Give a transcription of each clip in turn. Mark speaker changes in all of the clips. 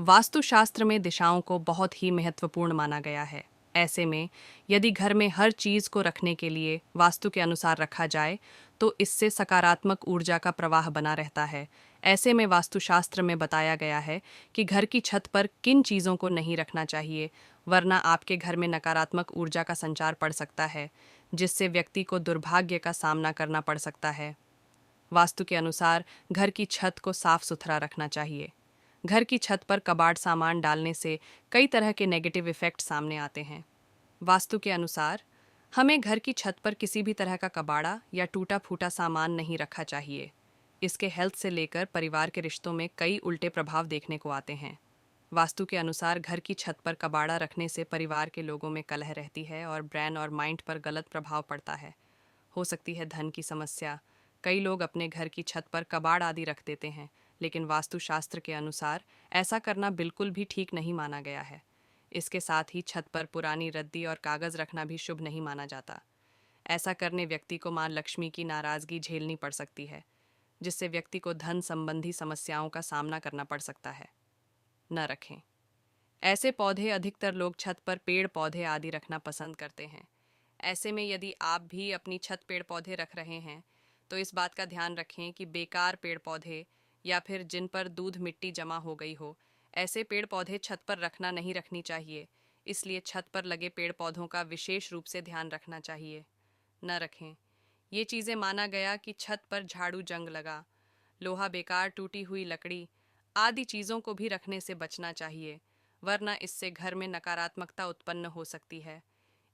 Speaker 1: वास्तुशास्त्र में दिशाओं को बहुत ही महत्वपूर्ण माना गया है। ऐसे में यदि घर में हर चीज को रखने के लिए वास्तु के अनुसार रखा जाए तो इससे सकारात्मक ऊर्जा का प्रवाह बना रहता है। ऐसे में वास्तुशास्त्र में बताया गया है कि घर की छत पर किन चीज़ों को नहीं रखना चाहिए, वरना आपके घर में नकारात्मक ऊर्जा का संचार पड़ सकता है, जिससे व्यक्ति को दुर्भाग्य का सामना करना पड़ सकता है। वास्तु के अनुसार घर की छत को साफ सुथरा रखना चाहिए। घर की छत पर कबाड़ सामान डालने से कई तरह के नेगेटिव इफेक्ट सामने आते हैं। वास्तु के अनुसार हमें घर की छत पर किसी भी तरह का कबाड़ा या टूटा फूटा सामान नहीं रखा चाहिए। इसके हेल्थ से लेकर परिवार के रिश्तों में कई उल्टे प्रभाव देखने को आते हैं। वास्तु के अनुसार घर की छत पर कबाड़ा रखने से परिवार के लोगों में कलह रहती है और ब्रेन और माइंड पर गलत प्रभाव पड़ता है। हो सकती है धन की समस्या। कई लोग अपने घर की छत पर कबाड़ आदि रख देते हैं, लेकिन वास्तुशास्त्र के अनुसार ऐसा करना बिल्कुल भी ठीक नहीं माना गया है। इसके साथ ही छत पर पुरानी रद्दी और कागज रखना भी शुभ नहीं माना जाता। ऐसा करने व्यक्ति को मां लक्ष्मी की नाराजगी झेलनी पड़ सकती है, जिससे व्यक्ति को धन संबंधी समस्याओं का सामना करना पड़ सकता है। न रखें। ऐसे पौधे अधिकतर लोग छत पर पेड़ पौधे आदि रखना पसंद करते हैं। ऐसे में यदि आप भी अपनी छत पेड़ पौधे रख रहे हैं तो इस बात का ध्यान रखें कि बेकार पेड़ पौधे या फिर जिन पर दूध मिट्टी जमा हो गई हो, ऐसे पेड़ पौधे छत पर रखनी चाहिए। इसलिए छत पर लगे पेड़ पौधों का विशेष रूप से ध्यान रखना चाहिए। न रखें। ये चीज़ें माना गया कि छत पर झाड़ू जंग लगा, लोहा बेकार, टूटी हुई लकड़ी आदि चीज़ों को भी रखने से बचना चाहिए, वरना इससे घर में नकारात्मकता उत्पन्न हो सकती है।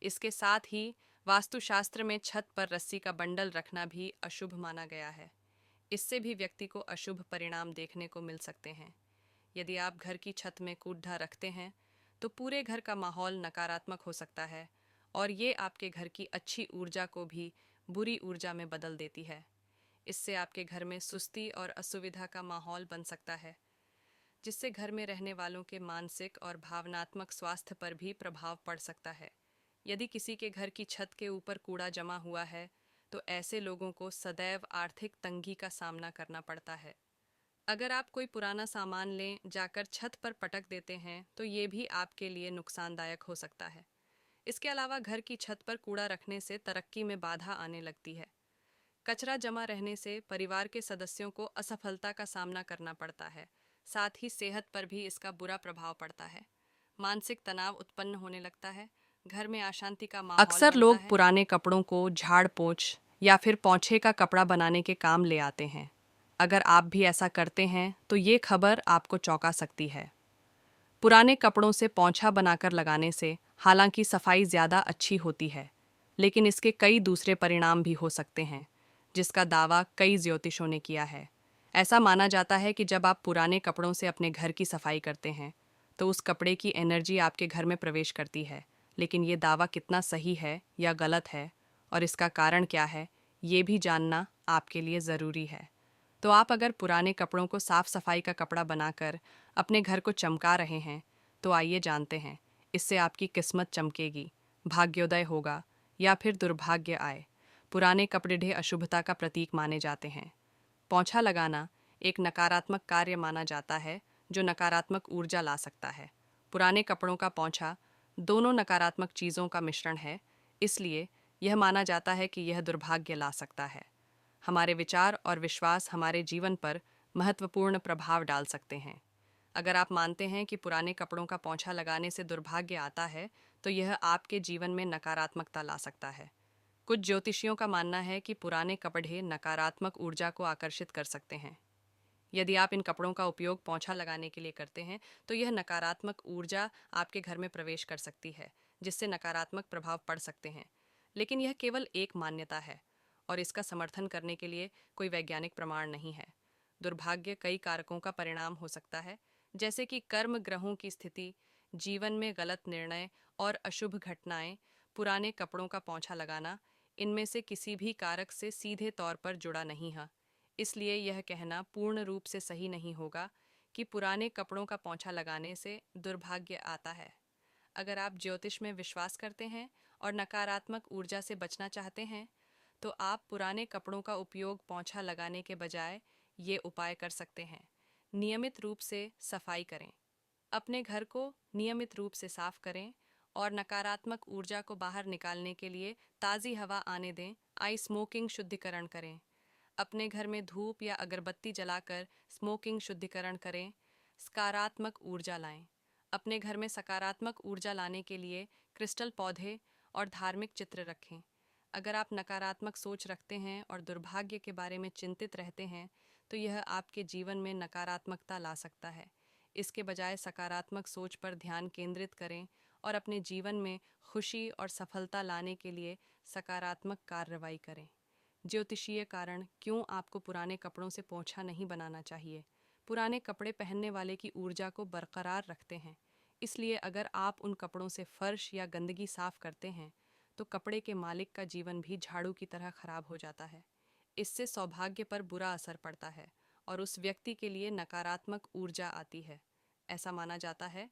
Speaker 1: इसके साथ ही वास्तुशास्त्र में छत पर रस्सी का बंडल रखना भी अशुभ माना गया है। इससे भी व्यक्ति को अशुभ परिणाम देखने को मिल सकते हैं। यदि आप घर की छत में कूड़ा रखते हैं तो पूरे घर का माहौल नकारात्मक हो सकता है और ये आपके घर की अच्छी ऊर्जा को भी बुरी ऊर्जा में बदल देती है। इससे आपके घर में सुस्ती और असुविधा का माहौल बन सकता है, जिससे घर में रहने वालों के मानसिक और भावनात्मक स्वास्थ्य पर भी प्रभाव पड़ सकता है। यदि किसी के घर की छत के ऊपर कूड़ा जमा हुआ है तो ऐसे लोगों को सदैव आर्थिक तंगी का सामना करना पड़ता है। अगर आप कोई पुराना सामान लें जाकर छत पर पटक देते हैं तो ये भी आपके लिए नुकसानदायक हो सकता है। इसके अलावा घर की छत पर कूड़ा रखने से तरक्की में बाधा आने लगती है। कचरा जमा रहने से परिवार के सदस्यों को असफलता का सामना करना पड़ता है। साथ ही सेहत पर भी इसका बुरा प्रभाव पड़ता है। मानसिक तनाव उत्पन्न होने लगता है। घर में अशांति का माहौल अक्सर बनता लोग है। पुराने कपड़ों को झाड़ पोंछ या फिर पोंछे का कपड़ा बनाने के काम ले आते हैं। अगर आप भी ऐसा करते हैं तो ये खबर आपको चौंका सकती है। पुराने कपड़ों से पोंछा बनाकर लगाने से हालांकि सफाई ज़्यादा अच्छी होती है, लेकिन इसके कई दूसरे परिणाम भी हो सकते हैं, जिसका दावा कई ज्योतिषों ने किया है। ऐसा माना जाता है कि जब आप पुराने कपड़ों से अपने घर की सफाई करते हैं तो उस कपड़े की एनर्जी आपके घर में प्रवेश करती है, लेकिन ये दावा कितना सही है या गलत है और इसका कारण क्या है, ये भी जानना आपके लिए ज़रूरी है। तो आप अगर पुराने कपड़ों को साफ सफाई का कपड़ा बनाकर अपने घर को चमका रहे हैं तो आइए जानते हैं, इससे आपकी किस्मत चमकेगी, भाग्योदय होगा या फिर दुर्भाग्य आए। पुराने कपड़े अशुभता का प्रतीक माने जाते हैं। पोंछा लगाना एक नकारात्मक कार्य माना जाता है जो नकारात्मक ऊर्जा ला सकता है। पुराने कपड़ों का पोंछा दोनों नकारात्मक चीज़ों का मिश्रण है, इसलिए यह माना जाता है कि यह दुर्भाग्य ला सकता है। हमारे विचार और विश्वास हमारे जीवन पर महत्वपूर्ण प्रभाव डाल सकते हैं। अगर आप मानते हैं कि पुराने कपड़ों का पोंछा लगाने से दुर्भाग्य आता है तो यह आपके जीवन में नकारात्मकता ला सकता है। कुछ ज्योतिषियों का मानना है कि पुराने कपड़े नकारात्मक ऊर्जा को आकर्षित कर सकते हैं। यदि आप इन कपड़ों का उपयोग पोंछा लगाने के लिए करते हैं तो यह नकारात्मक ऊर्जा आपके घर में प्रवेश कर सकती है, जिससे नकारात्मक प्रभाव पड़ सकते हैं। लेकिन यह केवल एक मान्यता है और इसका समर्थन करने के लिए कोई वैज्ञानिक प्रमाण नहीं है। दुर्भाग्य कई कारकों का परिणाम हो सकता है, जैसे कि कर्म ग्रहों की स्थिति, जीवन में गलत निर्णय और अशुभ घटनाएं। पुराने कपड़ों का पोंछा लगाना इनमें से किसी भी कारक से सीधे तौर पर जुड़ा नहीं है, इसलिए यह कहना पूर्ण रूप से सही नहीं होगा कि पुराने कपड़ों का पोंछा लगाने से दुर्भाग्य आता है। अगर आप ज्योतिष में विश्वास करते हैं और नकारात्मक ऊर्जा से बचना चाहते हैं तो आप पुराने कपड़ों का उपयोग पोंछा लगाने के बजाय ये उपाय कर सकते हैं। नियमित रूप से सफाई करें। अपने घर को नियमित रूप से साफ करें और नकारात्मक ऊर्जा को बाहर निकालने के लिए ताज़ी हवा आने दें। आई स्मोकिंग शुद्धिकरण करें। अपने घर में धूप या अगरबत्ती जलाकर स्मोकिंग शुद्धिकरण करें। सकारात्मक ऊर्जा लाएं। अपने घर में सकारात्मक ऊर्जा लाने के लिए क्रिस्टल पौधे और धार्मिक चित्र रखें। अगर आप नकारात्मक सोच रखते हैं और दुर्भाग्य के बारे में चिंतित रहते हैं तो यह आपके जीवन में नकारात्मकता ला सकता है। इसके बजाय सकारात्मक सोच पर ध्यान केंद्रित करें और अपने जीवन में खुशी और सफलता लाने के लिए सकारात्मक कार्रवाई करें। ज्योतिषीय कारण क्यों आपको पुराने कपड़ों से पोंछा नहीं बनाना चाहिए। पुराने कपड़े पहनने वाले की ऊर्जा को बरकरार रखते हैं, इसलिए अगर आप उन कपड़ों से फर्श या गंदगी साफ करते हैं तो कपड़े के मालिक का जीवन भी झाड़ू की तरह खराब हो जाता है। इससे सौभाग्य पर बुरा असर पड़ता है और उस व्यक्ति के लिए नकारात्मक ऊर्जा आती है। ऐसा माना जाता है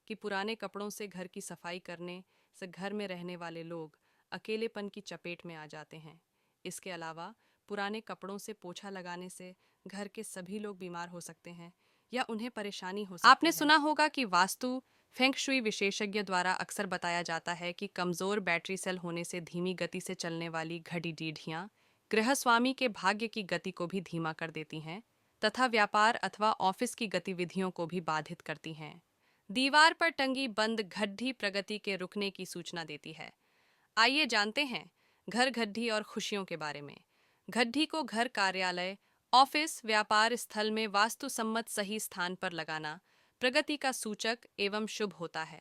Speaker 1: कि पुराने कपड़ों से घर की सफाई करने से घर में रहने वाले लोग अकेलेपन की चपेट में आ जाते हैं। इसके अलावा पुराने कपड़ों से पोछा लगाने से घर के सभी लोग बीमार हो सकते हैं या उन्हें परेशानी हो सकती है। आपने सुना होगा कि वास्तु फेंग शुई विशेषज्ञ द्वारा अक्सर बताया जाता है कि कमज़ोर बैटरी सेल होने से धीमी गति से चलने वाली घड़ी डीढ़ियाँ गृहस्वामी के भाग्य की गति को भी धीमा कर देती हैं तथा व्यापार अथवा ऑफिस की गतिविधियों को भी बाधित करती हैं। दीवार पर टंगी बंद घड्डी प्रगति के रुकने की सूचना देती है। आइए जानते हैं घर घड्डी और खुशियों के बारे में। घड्डी को घर, कार्यालय, ऑफिस, व्यापार स्थल में वास्तुसम्मत सही स्थान पर लगाना प्रगति का सूचक एवं शुभ होता है।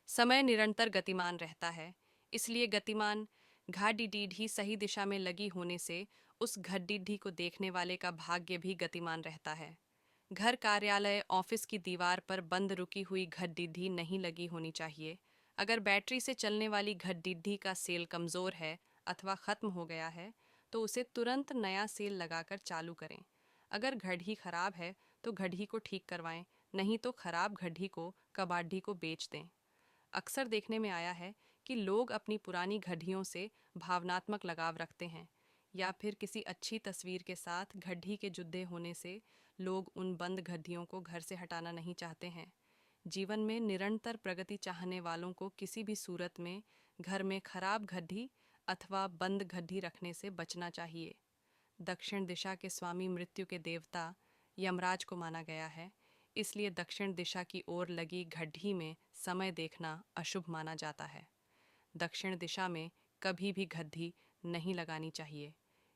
Speaker 1: समय निरंतर गतिमान रहता है, इसलिए गतिमान घाडीडीढ़ी सही दिशा में लगी होने से उस घड्डीढ़ी को देखने वाले का भाग्य भी गतिमान रहता है। घर, कार्यालय, ऑफिस की दीवार पर बंद रुकी हुई घड्डीढ़ी नहीं लगी होनी चाहिए। अगर बैटरी से चलने वाली घड्डीढ़ी का सेल कमज़ोर है अथवा ख़त्म हो गया है तो उसे तुरंत नया सेल लगाकर चालू करें। अगर घड़ी खराब है तो घड़ी को ठीक करवाएं, नहीं तो खराब घड़ी को कबाड़ी को बेच दें। अक्सर देखने में आया है कि लोग अपनी पुरानी घड़ियों से भावनात्मक लगाव रखते हैं या फिर किसी अच्छी तस्वीर के साथ घड़ी के जुड़े होने से लोग उन बंद घड़ियों को घर से हटाना नहीं चाहते हैं। जीवन में निरंतर प्रगति चाहने वालों को किसी भी सूरत में घर में खराब घड़ी अथवा बंद घड़ी रखने से बचना चाहिए। दक्षिण दिशा के स्वामी मृत्यु के देवता यमराज को माना गया है, इसलिए दक्षिण दिशा की ओर लगी घड़ी में समय देखना अशुभ माना जाता है। दक्षिण दिशा में कभी भी घड़ी नहीं लगानी चाहिए।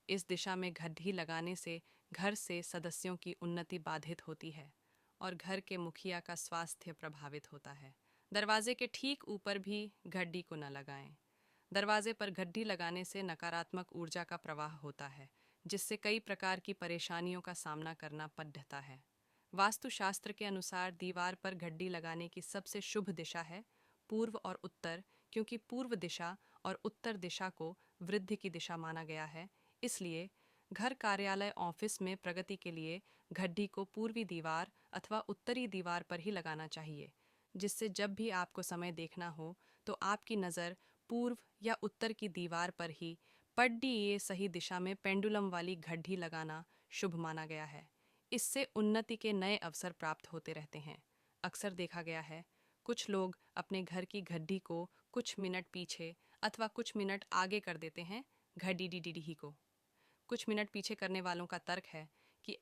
Speaker 1: इस दिशा में घड़ी लगाने से घर से सदस्यों की उन्नति बाधित होती है और घर के मुखिया का स्वास्थ्य प्रभावित होता है। दरवाजे के ठीक ऊपर भी घड़ी को न लगाएं। दरवाजे पर घड़ी लगाने से नकारात्मक ऊर्जा का प्रवाह होता है, जिससे कई प्रकार की परेशानियों का सामना करना पड़ता है। वास्तुशास्त्र के अनुसार दीवार पर घड़ी लगाने की सबसे शुभ दिशा है पूर्व और उत्तर, क्योंकि पूर्व दिशा और उत्तर दिशा को वृद्धि की दिशा माना गया है। इसलिए घर, कार्यालय, ऑफिस में प्रगति के लिए घड़ी को पूर्वी दीवार अथवा उत्तरी दीवार पर ही लगाना चाहिए, जिससे जब भी आपको समय देखना हो तो आपकी नज़र पूर्व या उत्तर की दीवार पर ही पड्डी ये सही दिशा में पेंडुलम वाली घड़ी लगाना शुभ माना गया है। इससे उन्नति के नए अवसर प्राप्त होते रहते हैं। अक्सर देखा गया है कुछ लोग अपने घर की घड़ी को कुछ मिनट पीछे अथवा कुछ मिनट आगे कर देते हैं। घड़ी डी डी डी को कुछ मिनट पीछे करने वालों का तर्क है कि